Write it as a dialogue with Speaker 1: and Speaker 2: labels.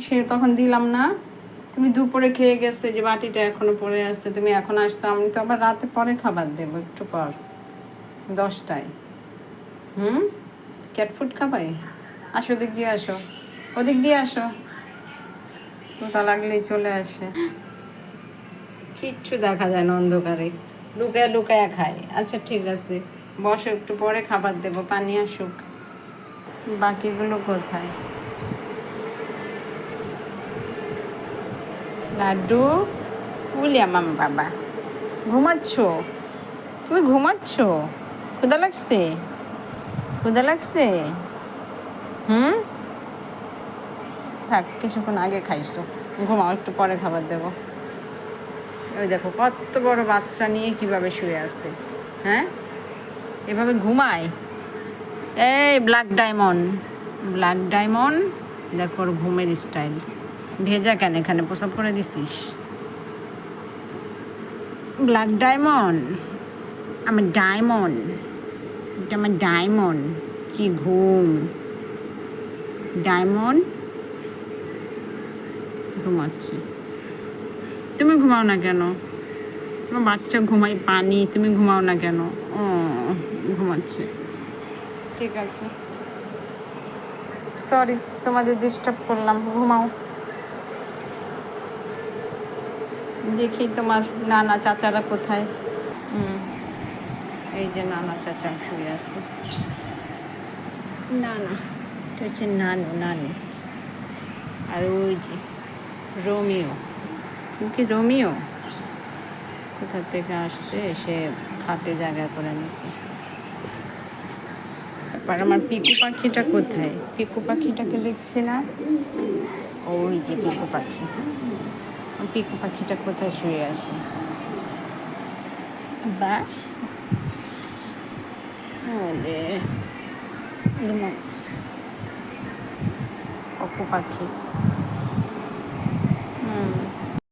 Speaker 1: সে তখন দিলাম না, তুমি দুপুরে খেয়ে গেছো, যে বাটিটা এখনো পড়ে আছে, তুমি এখন আসছো, আমি তো আবার রাতে পরে খাবার দেবো একটু পর 10টায়। ক্যাট ফুড খাবাই? আসো, ওদিক দিয়ে আসো, ওদিক দিয়ে আসো, কোথা লাগলেই চলে আসে, কিচ্ছু দেখা যায় না অন্ধকারে, লুকায় লুকায় খায়। আচ্ছা ঠিক আছে, বসো, একটু পরে খাবার দেবো, পানি আসুক। বাকিগুলো কোথায়? লাড্ডু, উলিয়ামাম বাবা, ঘুমাচ্ছ? তুমি ঘুমাচ্ছ? ক্ষুধা লাগছে? ক্ষুধা লাগছে? থাক, কিছুক্ষণ আগে খাইছো, ঘুমাও, একটু পরে খাবার দেবো। ওই দেখো কত বড় বাচ্চা নিয়ে কিভাবে শুয়ে আসছে, হ্যাঁ, এভাবে ঘুমায়। এই ব্ল্যাক ডায়মন্ড, ব্ল্যাক ডায়মন্ড, দেখো ওর ঘুমের স্টাইল। ভেজা কেন, এখানে প্রসাব করে দিছিস? ব্ল্যাক ডায়মন্ড, আমার ডায়মন্ড, এটা আমার ডায়মন্ড। কি ঘুম! ডায়মন্ড ঘুমাচ্ছে, তুমি ঘুমাও না কেন? আমার বাচ্চা ঘুমাই পানি, তুমি ঘুমাও না কেন? ও, ঘুমাচ্ছে, ঠিক আছে, সরি তোমাদের ডিস্টার্ব করলাম, ঘুমাও। দেখি তোমার নানা চাচারা কোথায়। এই যে নানা চাচা শুয়ে আসছে। না না, এটা হচ্ছে নানু, নানু। আর ওই যে রোমিও, কি রোমিও কোথা থেকে আসছে, সে খাটে জায়গা করে নিছে। তারপর আমার পিকু পাখিটা কোথায়? পিকু পাখিটাকে দেখছি না। ওই যে পিকু পাখি, পিকু পাখিটা কোথায় শুয়ে আছে? বাস, ওরে পপু পাখি।